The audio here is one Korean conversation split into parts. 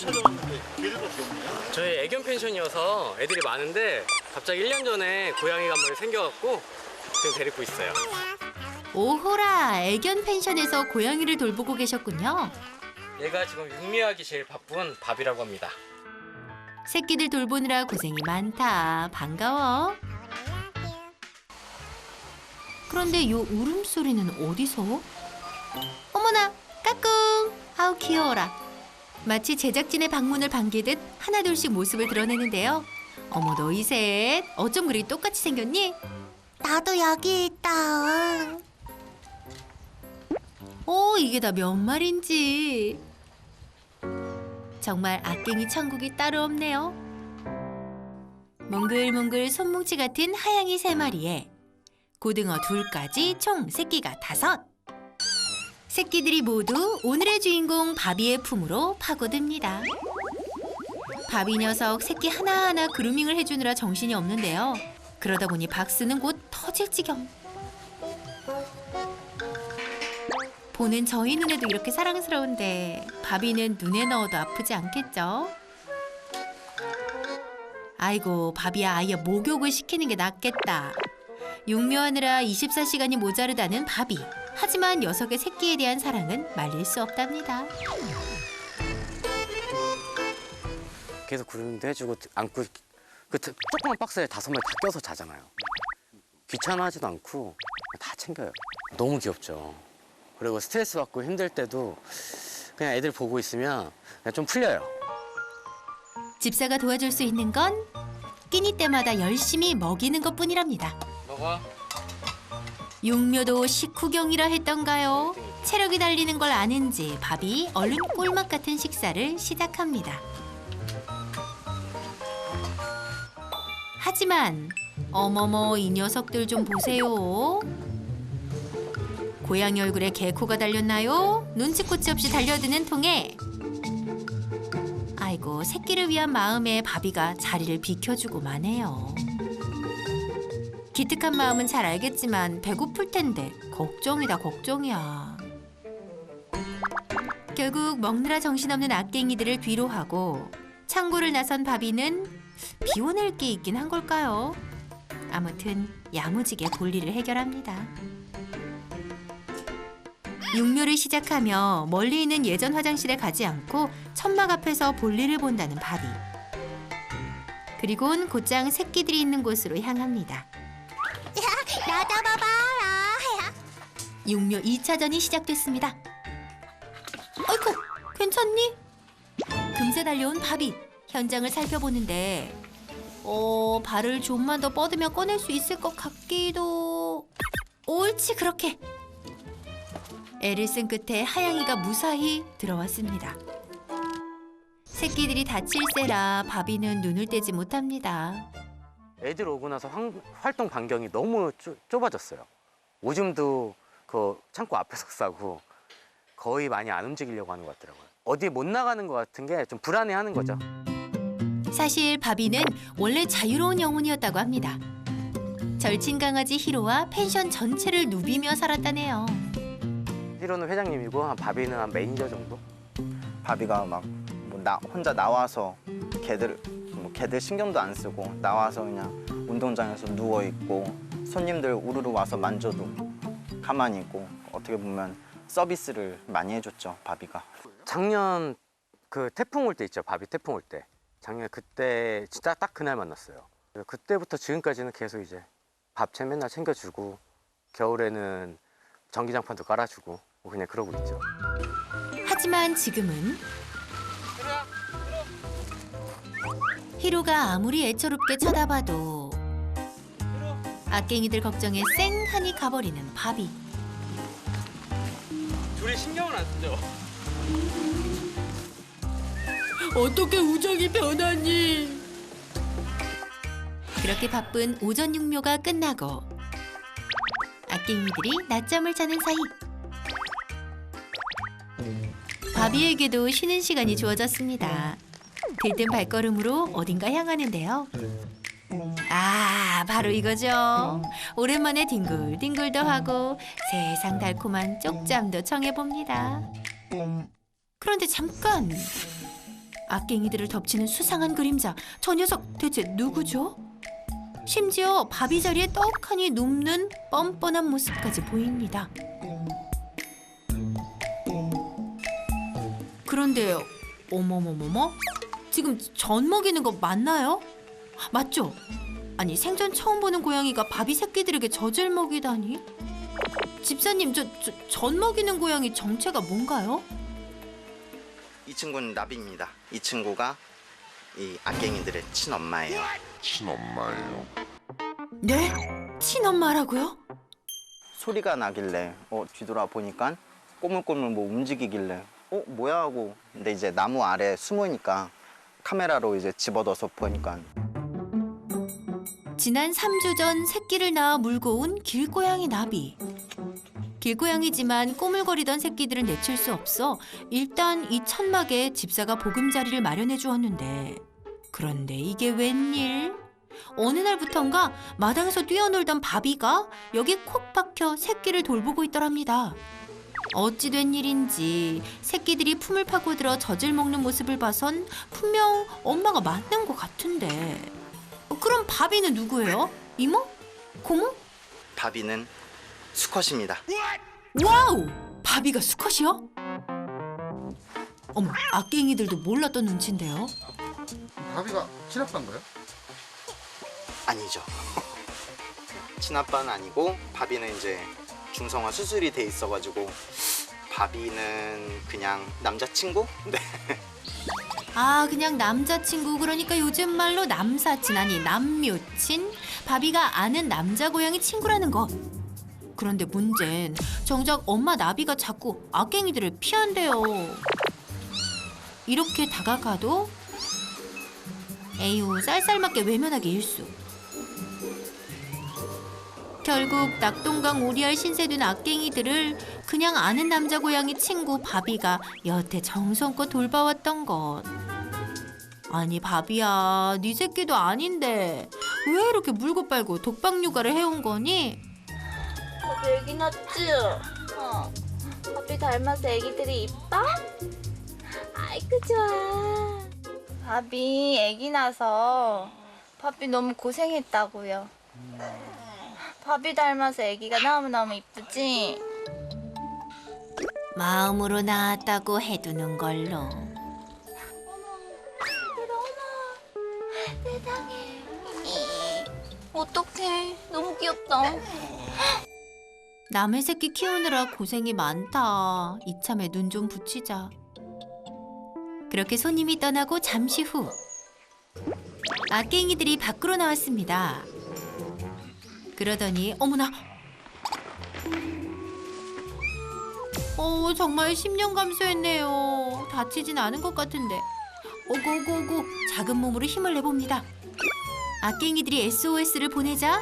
찾아왔는데 데리고 오셨나요? 저희 애견 펜션이어서 애들이 많은데 갑자기 1년 전에 고양이가 한 마리 생겨갖고 지금 데리고 있어요. 오호라, 애견 펜션에서 고양이를 돌보고 계셨군요. 얘가 지금 육미하기 제일 바쁜 밥이라고 합니다. 새끼들 돌보느라 고생이 많다. 반가워. 그런데 요 울음소리는 어디서? 어머나, 까꿍! 아우 귀여워라. 마치 제작진의 방문을 반기듯 하나둘씩 모습을 드러내는데요. 어머 너희 셋, 어쩜 그리 똑같이 생겼니? 나도 여기 있다. 이게 다 몇 마리인지. 정말 악갱이 천국이 따로 없네요. 몽글몽글 손뭉치 같은 하양이 3마리에 고등어 2까지 총 새끼가 5. 새끼들이 모두 오늘의 주인공 바비의 품으로 파고듭니다. 바비 녀석 새끼 하나하나 그루밍을 해주느라 정신이 없는데요. 그러다 보니 박스는 곧 터질 지경. 보는 저희 눈에도 이렇게 사랑스러운데 바비는 눈에 넣어도 아프지 않겠죠? 아이고 바비야, 아예 목욕을 시키는 게 낫겠다. 육묘하느라 24시간이 모자르다는 바비. 하지만 녀석의 새끼에 대한 사랑은 말릴 수 없답니다. 계속 그루밍도 해주고 안고 그 조그만 박스에 5마리 다 껴서 자잖아요. 귀찮아하지도 않고 다 챙겨요. 너무 귀엽죠. 그리고 스트레스 받고 힘들 때도 그냥 애들 보고 있으면 그냥 좀 풀려요. 집사가 도와줄 수 있는 건 끼니 때마다 열심히 먹이는 것뿐이랍니다. 먹어. 육묘도 식후경이라 했던가요? 체력이 달리는 걸 아는지 밥이 얼른 꿀맛 같은 식사를 시작합니다. 하지만 어머머 이 녀석들 좀 보세요. 고양이 얼굴에 개코가 달렸나요? 눈치코치 없이 달려드는 통에 아이고 새끼를 위한 마음에 바비가 자리를 비켜주고 마네요. 기특한 마음은 잘 알겠지만 배고플 텐데 걱정이다 걱정이야. 결국 먹느라 정신없는 악갱이들을 뒤로 하고 창고를 나선 바비는 비워낼 게 있긴 한 걸까요? 아무튼 야무지게 볼일을 해결합니다. 육묘를 시작하며 멀리 있는 예전 화장실에 가지 않고 천막 앞에서 볼일을 본다는 바비. 그리고는 곧장 새끼들이 있는 곳으로 향합니다. 나 잡아봐라. 육묘 2차전이 시작됐습니다. 아이고, 괜찮니? 금세 달려온 바비. 현장을 살펴보는데 발을 좀만 더 뻗으면 꺼낼 수 있을 것 같기도... 옳지, 그렇게. 애를 쓴 끝에 하양이가 무사히 들어왔습니다. 새끼들이 다칠세라 바비는 눈을 떼지 못합니다. 애들 오고 나서 활동 반경이 너무 좁아졌어요. 오줌도 그 창고 앞에서 싸고 거의 많이 안 움직이려고 하는 것 같더라고요. 어디에 못 나가는 것 같은 게 좀 불안해하는 거죠. 사실 바비는 원래 자유로운 영혼이었다고 합니다. 절친 강아지 히로와 펜션 전체를 누비며 살았다네요. 히로는 회장님이고 바비는 한 매니저 정도? 바비가 막 혼자 나와서 걔들 신경도 안 쓰고 나와서 그냥 운동장에서 누워 있고 손님들 우르르 와서 만져도 가만히 있고 어떻게 보면 서비스를 많이 해줬죠, 바비가. 작년 그 태풍 올 때 있죠, 바비 태풍 올 때. 작년 그때 진짜 딱 그날 만났어요. 그때부터 지금까지는 계속 이제 밥채 맨날 챙겨주고 겨울에는 전기장판도 깔아주고 그냥 그러고 있죠. 하지만 지금은 히로가 아무리 애처롭게 쳐다봐도 악갱이들 걱정에 쌩하니 가버리는 바비. 둘이 신경을 안 쓰죠. 어떻게 우정이 변하니? 그렇게 바쁜 오전 육묘가 끝나고 악갱이들이 낮잠을 자는 사이 바비에게도 쉬는 시간이 주어졌습니다. 들뜬 발걸음으로 어딘가 향하는데요. 아, 바로 이거죠. 오랜만에 뒹굴뒹굴도 하고 세상 달콤한 쪽잠도 청해봅니다. 그런데 잠깐! 악갱이들을 덮치는 수상한 그림자. 저 녀석 대체 누구죠? 심지어 바비 자리에 떡하니 눕는 뻔뻔한 모습까지 보입니다. 그런데 어머머머머? 지금 젖 먹이는 거 맞나요? 맞죠? 아니 생전 처음 보는 고양이가 바비 새끼들에게 젖을 먹이다니? 집사님 젖 먹이는 고양이 정체가 뭔가요? 이 친구는 나비입니다. 이 친구가 이 악갱이들의 친엄마예요. 친엄마예요. 네? 친엄마라고요? 소리가 나길래 뒤돌아 보니까 꼬물꼬물 뭐 움직이길래 뭐야 하고 근데 이제 나무 아래 숨으니까 카메라로 이제 집어넣어서 보니까 지난 3주 전 새끼를 낳아 물고 온 길고양이 나비. 길고양이지만 꼬물거리던 새끼들은 내칠 수 없어 일단 이 천막에 집사가 보금자리를 마련해 주었는데 그런데 이게 웬일? 어느 날부턴가 마당에서 뛰어놀던 바비가 여기 콕 박혀 새끼를 돌보고 있더랍니다. 어찌 된 일인지 새끼들이 품을 파고들어 젖을 먹는 모습을 봐선 분명 엄마가 맞는 것 같은데 그럼 바비는 누구예요? 이모? 고모? 바비는 수컷입니다. 와우! 바비가 수컷이요? 어머, 악갱이들도 몰랐던 눈치인데요. 바비가 친아빠인가요? 아니죠. 친아빠는 아니고 바비는 이제 중성화 수술이 돼 있어가지고 바비는 그냥 남자친구? 네. 아, 그냥 남자친구. 그러니까 요즘 말로 남사친 아니 남묘친. 바비가 아는 남자 고양이 친구라는 것. 그런데 문제는 정작 엄마 나비가 자꾸 악갱이들을 피한대요. 이렇게 다가가도 에휴 쌀쌀맞게 외면하기 일쑤. 결국 낙동강 오리알 신세된 악갱이들을 그냥 아는 남자 고양이 친구 바비가 여태 정성껏 돌봐왔던 것. 아니 바비야, 네 새끼도 아닌데 왜 이렇게 물고 빨고 독박 육아를 해온 거니? 바비 애기 낳지? 바비 닮아서 애기들이 이뻐? 아이고 좋아. 바비 애기 낳아서 바비 너무 고생했다고요. 바비 닮아서 애기가 너무너무 이쁘지? 마음으로 낳았다고 해두는 걸로. 세상에. 어떡해. 너무 귀엽다. 남의 새끼 키우느라 고생이 많다. 이참에 눈 좀 붙이자. 그렇게 손님이 떠나고 잠시 후 악갱이들이 밖으로 나왔습니다. 그러더니 어머나, 정말 10년 감수했네요. 다치진 않은 것 같은데. 오고오고오고 작은 몸으로 힘을 내봅니다. 악갱이들이 SOS를 보내자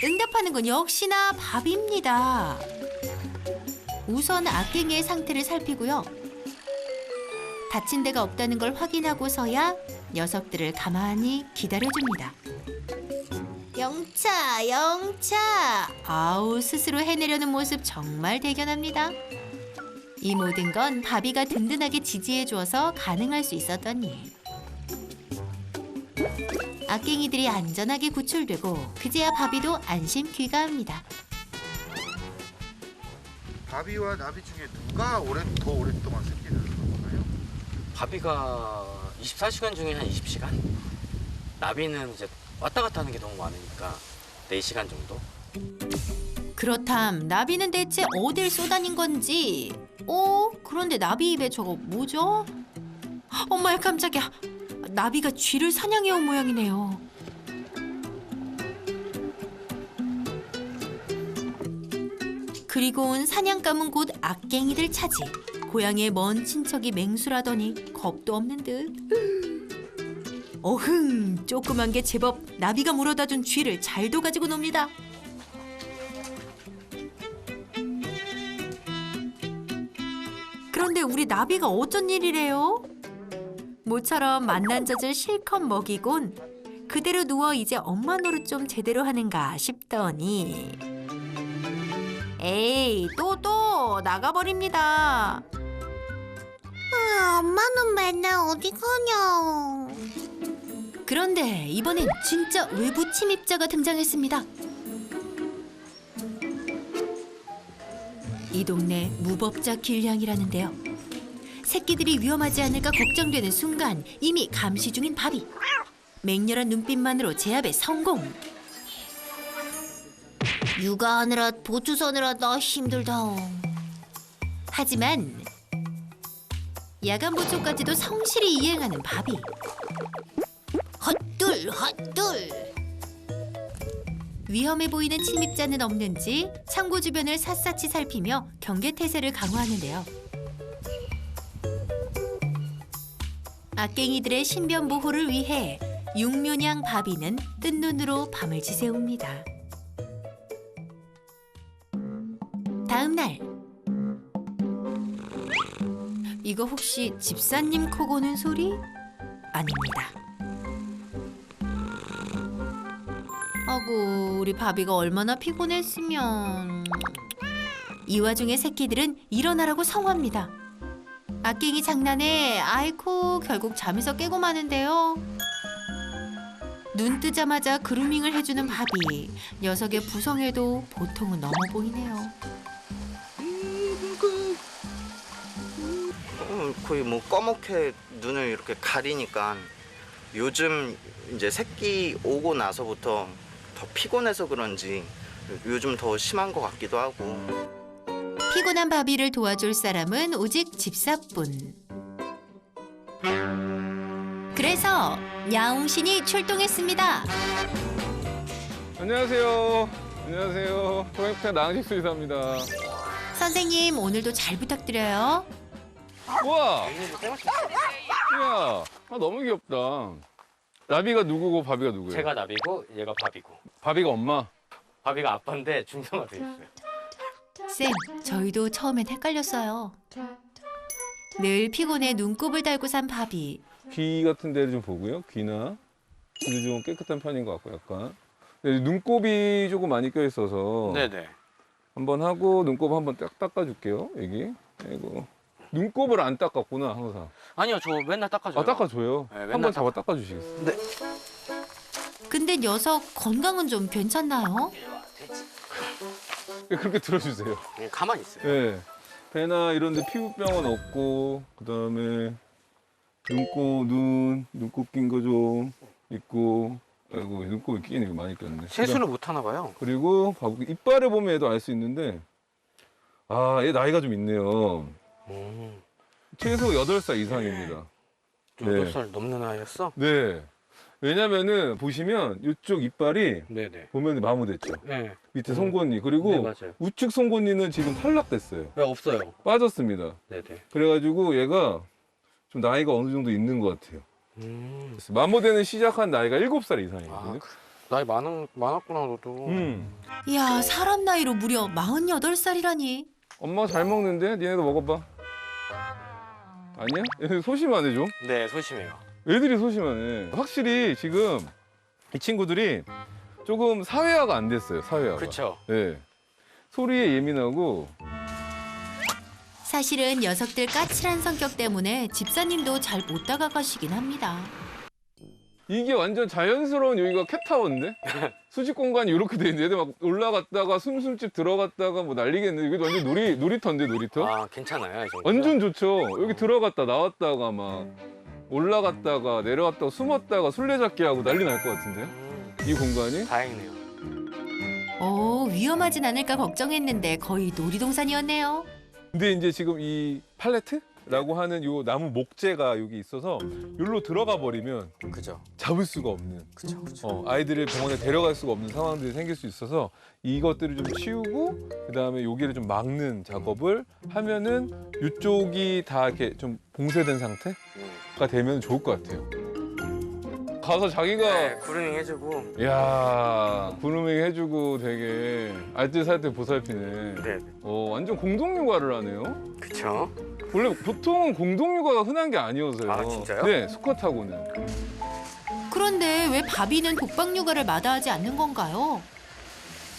응답하는 건 역시나 바비입니다. 우선 악갱이의 상태를 살피고요. 다친 데가 없다는 걸 확인하고서야 녀석들을 가만히 기다려줍니다. 영차, 영차. 아우, 스스로 해내려는 모습 정말 대견합니다. 이 모든 건 바비가 든든하게 지지해 주어서 가능할 수 있었던 일. 악갱이들이 안전하게 구출되고 그제야 바비도 안심 귀가합니다. 바비와 나비 중에 누가 더 오랫동안 새끼를 낳았나요? 바비가 24시간 중에 한 20시간? 나비는 이제 왔다 갔다 하는 게 너무 많으니까 4시간 정도? 그렇담 나비는 대체 어딜 쏘다닌 건지. 그런데 나비 입에 저거 뭐죠? 엄마야 깜짝이야. 나비가 쥐를 사냥해온 모양이네요. 그리고 온 사냥감은 곧 악갱이들 차지. 고향의 먼 친척이 맹수라더니 겁도 없는 듯. 어흥, 조그만 게 제법 나비가 물어다준 쥐를 잘도 가지고 놉니다. 그런데 우리 나비가 어쩐 일이래요? 모처럼 만난 젖을 실컷 먹이곤 그대로 누워 이제 엄마 노릇 좀 제대로 하는가 싶더니 에이, 또 나가버립니다. 엄마는 맨날 어디 가냐? 그런데 이번엔 진짜 외부 침입자가 등장했습니다. 이 동네 무법자 길냥이라는데요. 새끼들이 위험하지 않을까 걱정되는 순간 이미 감시 중인 바비. 맹렬한 눈빛만으로 제압에 성공. 육아하느라 보초 서느라 나 힘들다. 하지만 야간 보초까지도 성실히 이행하는 바비. 헛둘 헛둘. 위험해 보이는 침입자는 없는지 창고 주변을 샅샅이 살피며 경계태세를 강화하는데요. 악갱이들의 신변 보호를 위해 육묘냥 바비는 뜬 눈으로 밤을 지새웁니다. 다음 날, 이거 혹시 집사님 코 고는 소리? 아닙니다. 아고, 우리 바비가 얼마나 피곤했으면. 이 와중에 새끼들은 일어나라고 성화합니다. 악갱이 장난에 아이고 결국 잠에서 깨고 마는데요. 눈 뜨자마자 그루밍을 해주는 바비. 녀석의 부성에도 보통은 넘어 보이네요. 거의 뭐 꺼멓게 눈을 이렇게 가리니까 요즘 이제 새끼 오고 나서부터 더 피곤해서 그런지 요즘 더 심한 것 같기도 하고. 피곤한 바비를 도와줄 사람은 오직 집사뿐. 그래서 야옹신이 출동했습니다. 안녕하세요. 안녕하세요. 통행태 나은식 수의사입니다. 선생님, 오늘도 잘 부탁드려요. 우와! 이야, 너무 귀엽다. 나비가 누구고 바비가 누구예요? 제가 나비고 얘가 바비고. 바비가 엄마? 바비가 아빠인데 중성화 돼 있어요. 쌤, 저희도 처음엔 헷갈렸어요. 늘 피곤해 눈곱을 달고 산 바비. 귀 같은 데를 좀 보고요. 귀나 귀도 좀 깨끗한 편인 것 같고 약간. 근데 눈곱이 조금 많이 껴 있어서 네네. 한번 하고 눈곱 한번 딱 닦아줄게요. 여기. 아이고. 눈곱을 안 닦았구나 항상. 아니요, 저 맨날 닦아줘요. 아 닦아줘요. 네, 맨날 한번 잡아 닦아주시겠어요? 네. 근데 녀석 건강은 좀 괜찮나요? 그렇게 들어주세요. 그냥 가만히 있어요. 네. 배나 이런 데 피부병은 없고 그다음에 눈곱 낀 거 좀 있고. 아이고 눈곱이 끼는 게 많이 꼈네. 세수를 못 하나 봐요. 그리고 이빨을 보면 얘도 알 수 있는데 아, 얘 나이가 좀 있네요. 최소 8살 이상입니다. 8살 넘는 아이였어? 네. 왜냐면은 보시면 이쪽 이빨이 네네. 보면 마모됐죠. 네. 밑에 송곳니 그리고 네, 맞아요. 우측 송곳니는 지금 탈락됐어요. 왜 없어요? 빠졌습니다. 네네. 그래가지고 얘가 좀 나이가 어느 정도 있는 것 같아요. 마모되는 시작한 나이가 7살 이상이거든요. 나이 많았구나, 너도. 이야, 사람 나이로 무려 48살이라니. 엄마 잘 먹는데? 니네도 먹어봐. 아니야? 얘네 소심하네 좀. 네, 소심해요. 애들이 소심하네. 확실히 지금 이 친구들이 조금 사회화가 안 됐어요. 사회화가. 그렇죠. 네. 소리에 예민하고. 사실은 녀석들 까칠한 성격 때문에 집사님도 잘 못 다가가시긴 합니다. 이게 완전 자연스러운 여기가 캣타워인데? 수직 공간이 이렇게 돼 있는데 애들 막 올라갔다가 숨숨집 들어갔다가 뭐 난리겠네. 이게 완전 놀이터인데 놀이터? 아, 괜찮아요, 이 정도. 완전 좋죠. 여기 들어갔다 나왔다가 막 올라갔다가 내려갔다가 숨었다가 술래잡기 하고 난리 날 것 같은데요? 이 공간이? 다행이네요. 위험하진 않을까 걱정했는데 거의 놀이동산이었네요. 근데 이제 지금 이 팔레트라고 하는 요 나무 목재가 여기 있어서 여기로 들어가 버리면 그죠. 잡을 수가 없는 그죠. 아이들을 병원에 데려갈 수가 없는 상황들이 생길 수 있어서 이것들을 좀 치우고 그다음에 여기를 좀 막는 작업을 하면은 이쪽이 다 이렇게 좀 봉쇄된 상태가 되면 좋을 것 같아요. 가서 자기가 네, 그루밍 해주고. 이야 그루밍 해주고 되게 알뜰살뜰 보살피네. 네. 완전 공동육아를 하네요. 그쵸. 원래 보통은 공동육아가 흔한 게 아니어서요. 아, 진짜요? 네, 수컷하고는. 그런데 왜 바비는 독박 육아를 마다하지 않는 건가요?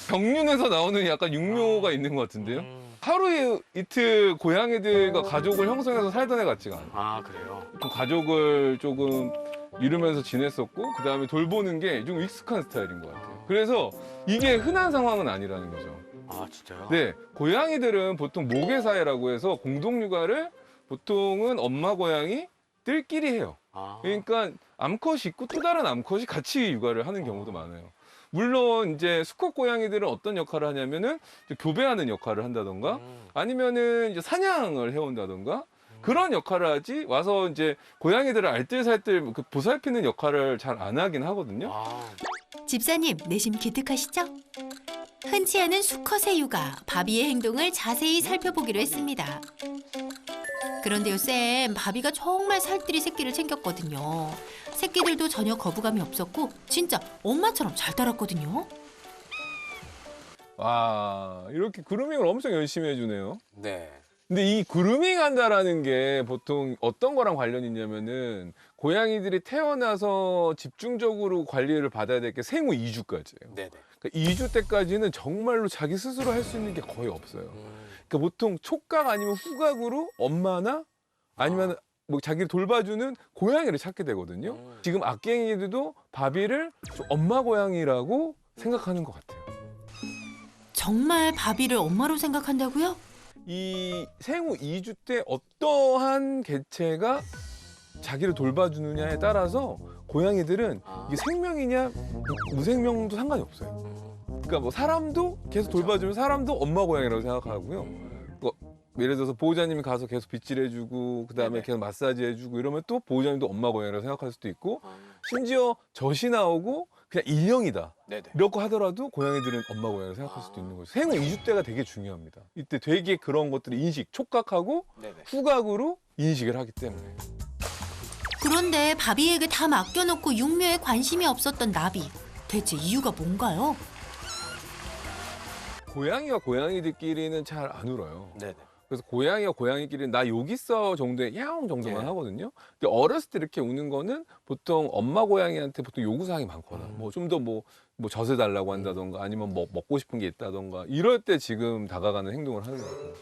병륜에서 나오는 약간 육묘가 있는 것 같은데요. 하루 이틀 고양이들과 가족을 형성해서 살던 애 같지가 않아. 아 그래요? 좀 가족을 조금 이루면서 지냈었고 그다음에 돌보는 게 좀 익숙한 스타일인 것 같아요. 그래서 이게 흔한 상황은 아니라는 거죠. 아 진짜요? 네, 고양이들은 보통 모계사회라고 해서 공동육아를 보통은 엄마 고양이들끼리 해요. 아. 그러니까 암컷이 있고 또 다른 암컷이 같이 육아를 하는 경우도 많아요. 물론 이제 수컷 고양이들은 어떤 역할을 하냐면은 이제 교배하는 역할을 한다던가 아니면은 이제 사냥을 해온다던가 그런 역할을 하지 와서 이제 고양이들을 알뜰살뜰 그 보살피는 역할을 잘 안 하긴 하거든요. 아. 집사님 내심 기특하시죠? 흔치 않은 수컷의 육아, 바비의 행동을 자세히 살펴보기로 했습니다. 그런데요 쌤, 바비가 정말 살뜰히 새끼를 챙겼거든요. 새끼들도 전혀 거부감이 없었고 진짜 엄마처럼 잘 따랐거든요. 와, 이렇게 그루밍을 엄청 열심히 해주네요. 네. 근데 이 그루밍 한다라는 게 보통 어떤 거랑 관련이 있냐면은 고양이들이 태어나서 집중적으로 관리를 받아야 될 게 생후 2주까지예요. 네네. 그러니까 2주 때까지는 정말로 자기 스스로 할 수 있는 게 거의 없어요. 그러니까 보통 촉각 아니면 후각으로 엄마나 아니면 뭐 자기를 돌봐주는 고양이를 찾게 되거든요. 지금 악갱이들도 바비를 좀 엄마 고양이라고 생각하는 것 같아요. 정말 바비를 엄마로 생각한다고요? 이 생후 2주 때 어떠한 개체가 자기를 돌봐주느냐에 따라서 고양이들은 이게 생명이냐 무생명도 상관이 없어요. 그러니까 뭐 사람도 계속 돌봐주면 사람도 엄마 고양이라고 생각하고요. 뭐 예를 들어서 보호자님이 가서 계속 빗질해주고 그다음에 계속 마사지해주고 이러면 또 보호자님도 엄마 고양이라고 생각할 수도 있고 심지어 젖이 나오고 그냥 일령이다 네네. 이렇게 하더라도 고양이들은 엄마 고양이라고 생각할 수도 있는 거죠. 생후 2주 때가 되게 중요합니다. 이때 되게 그런 것들을 인식, 촉각하고 네네. 후각으로 인식을 하기 때문에. 그런데 바비에게 다 맡겨놓고 육묘에 관심이 없었던 나비. 대체 이유가 뭔가요? 고양이와 고양이들끼리는 잘 안 울어요. 네네. 그래서 고양이와 고양이끼리는 나 여기 있어 정도의 야옹 정도만 네. 하거든요. 근데 어렸을 때 이렇게 우는 거는 보통 엄마 고양이한테 보통 요구사항이 많거나 뭐 좀 더 뭐 젖을 달라고 한다던가 아니면 뭐 먹고 싶은 게 있다던가 이럴 때 지금 다가가는 행동을 하는 거예요.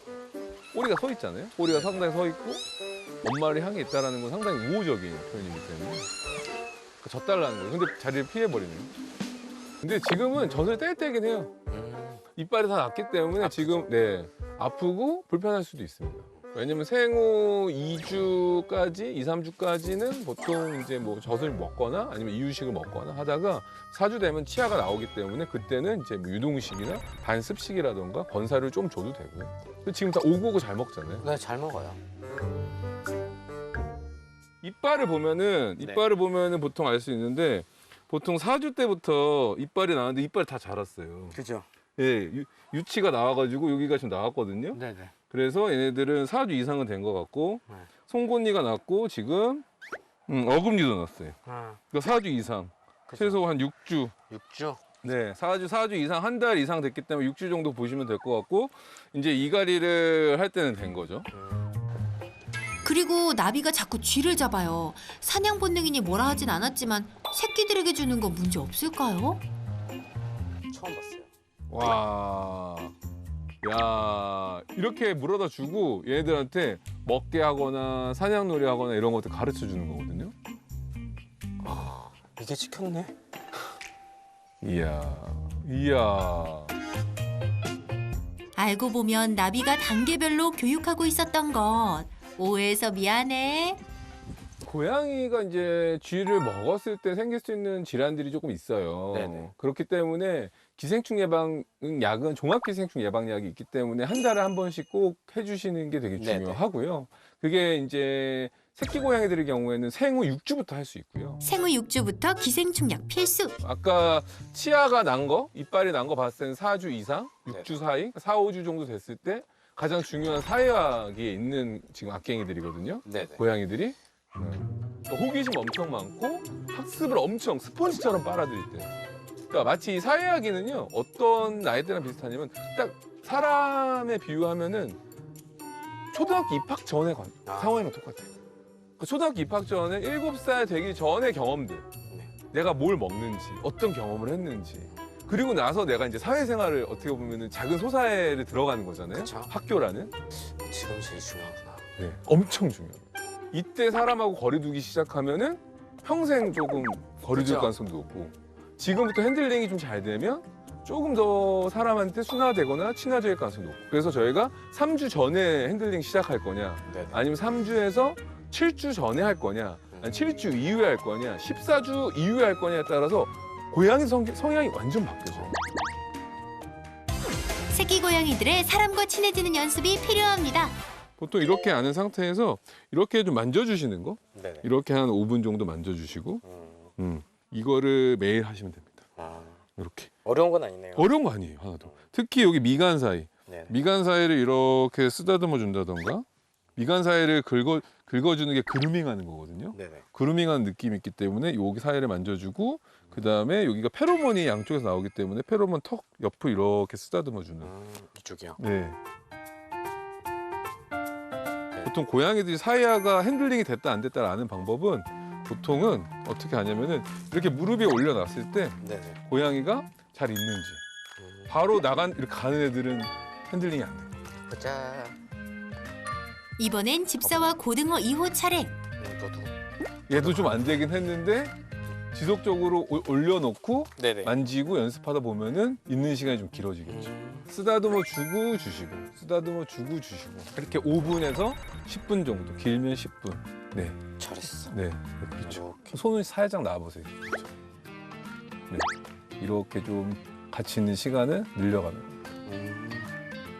꼬리가 서 있잖아요. 꼬리가 상당히 서 있고 엄마를 향해 있다는 건 상당히 우호적인 표현이기 때문에 젖 달라는 거예요. 근데 자리를 피해버리는. 근데 지금은 젖을 뗄 때긴 해요. 이빨이 다 났기 때문에 아프죠. 지금 네 아프고 불편할 수도 있습니다. 왜냐면 생후 2주까지, 2, 3주까지는 보통 이제 뭐 젖을 먹거나 아니면 이유식을 먹거나 하다가 4주 되면 치아가 나오기 때문에 그때는 이제 뭐 유동식이나 반습식이라던가 건사를 좀 줘도 되고요. 근데 지금 다 오고오고 잘 먹잖아요. 네, 잘 먹어요. 이빨을 보면은 보통 알 수 있는데 보통 4주 때부터 이빨이 나왔는데 이빨이 다 자랐어요. 그죠? 예, 유치가 나와가지고 여기가 지금 나왔거든요. 네네. 그래서 얘네들은 4주 이상은 된 것 같고 네. 송곳니가 났고 지금 어금니도 났어요. 아, 그러니까 4주 이상, 그죠. 최소 한 6주. 6주? 네, 4주 이상, 한 달 이상 됐기 때문에 6주 정도 보시면 될 것 같고 이제 이갈이를 할 때는 된 거죠. 그리고 나비가 자꾸 쥐를 잡아요. 사냥 본능이니 뭐라 하진 않았지만 새끼들에게 주는 건 문제 없을까요? 처음 봤어요. 와, 야 이렇게 물어다 주고 얘네들한테 먹게 하거나 사냥놀이 하거나 이런 것들 가르쳐 주는 거거든요. 이게 찍혔네? 이야. 알고 보면 나비가 단계별로 교육하고 있었던 것. 오해해서 미안해. 고양이가 이제 쥐를 먹었을 때 생길 수 있는 질환들이 조금 있어요. 네네. 그렇기 때문에 기생충 예방 약은 종합 기생충 예방약이 있기 때문에 한 달에 한 번씩 꼭 해주시는 게 되게 네네. 중요하고요. 그게 이제 새끼 고양이들의 경우에는 생후 6주부터 할 수 있고요. 생후 6주부터 기생충약 필수. 아까 치아가 난 거, 이빨이 난 거 봤을 때는 4주 이상, 6주 사이, 4, 5주 정도 됐을 때 가장 중요한 사회학이 있는 지금 악갱이들이거든요. 네네. 고양이들이. 그러니까 호기심 엄청 많고 학습을 엄청 스펀지처럼 빨아들일 때. 그러니까 마치 이 사회학기는요 어떤 나이대랑 비슷하냐면 딱 사람에 비유하면은 초등학교 입학 전에 상황이랑 똑같아요. 그 초등학교 입학 전에 7살 되기 전의 경험들, 내가 뭘 먹는지, 어떤 경험을 했는지 그리고 나서 내가 이제 사회생활을 어떻게 보면은 작은 소사회를 들어가는 거잖아요. 그쵸. 학교라는. 지금 제일 중요하구나. 네, 엄청 중요해요. 이때 사람하고 거리두기 시작하면은 평생 조금 거리둘 그쵸. 가능성도 높고 지금부터 핸들링이 좀 잘 되면 조금 더 사람한테 순화되거나 친화적일 가능성이 높고 그래서 저희가 3주 전에 핸들링 시작할 거냐 네네. 아니면 3주에서 7주 전에 할 거냐 아니 7주 이후에 할 거냐 14주 이후에 할 거냐에 따라서 고양이 성향이 완전 바뀌어져요. 새끼 고양이들의 사람과 친해지는 연습이 필요합니다. 보통 이렇게 아는 상태에서 이렇게 좀 만져주시는 거 네네. 이렇게 한 5분 정도 만져주시고 이거를 매일 하시면 됩니다. 아, 이렇게. 어려운 건 아니네요. 어려운 거 아니에요, 하나도. 특히 여기 미간 사이. 네네. 미간 사이를 이렇게 쓰다듬어 준다던가 미간 사이를 긁어주는 게 그루밍 하는 거거든요. 네네. 그루밍하는 느낌이 있기 때문에 여기 사이를 만져주고 그다음에 여기가 페로몬이 양쪽에서 나오기 때문에 페로몬 턱 옆을 이렇게 쓰다듬어 주는. 이쪽이요. 네. 보통 고양이들이 사이아가 핸들링이 됐다 안 됐다를 아는 방법은 보통은 어떻게 하냐면은 이렇게 무릎 위에 올려놨을 때 네네. 고양이가 잘 있는지 바로 이렇게 가는 애들은 핸들링이 안 돼요. 보자. 이번엔 집사와 고등어 2호 차례. 너도. 얘도 좀 안 되긴 했는데 지속적으로 올려놓고 네네. 만지고 연습하다 보면은 있는 시간이 좀 길어지겠죠. 쓰다듬어 주고 주시고 쓰다듬어 주고 주시고 이렇게 5분에서 10분 정도 길면 10분. 네, 잘했어. 네, 그렇죠. 이렇게. 손을 살짝 놔보세요. 그렇죠. 네, 이렇게 좀 같이 있는 시간을 늘려가는 거예요.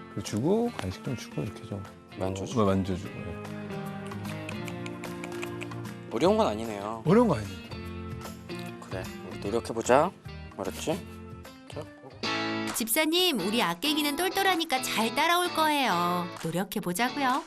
그리고 주고 간식 좀 주고 이렇게 좀 만져주고. 만져주고. 네. 어려운 건 아니네요. 어려운 거 아니에요. 그래. 노력해보자. 알았지? 집사님, 우리 아깨기는 똘똘하니까 잘 따라올 거예요. 노력해 보자고요.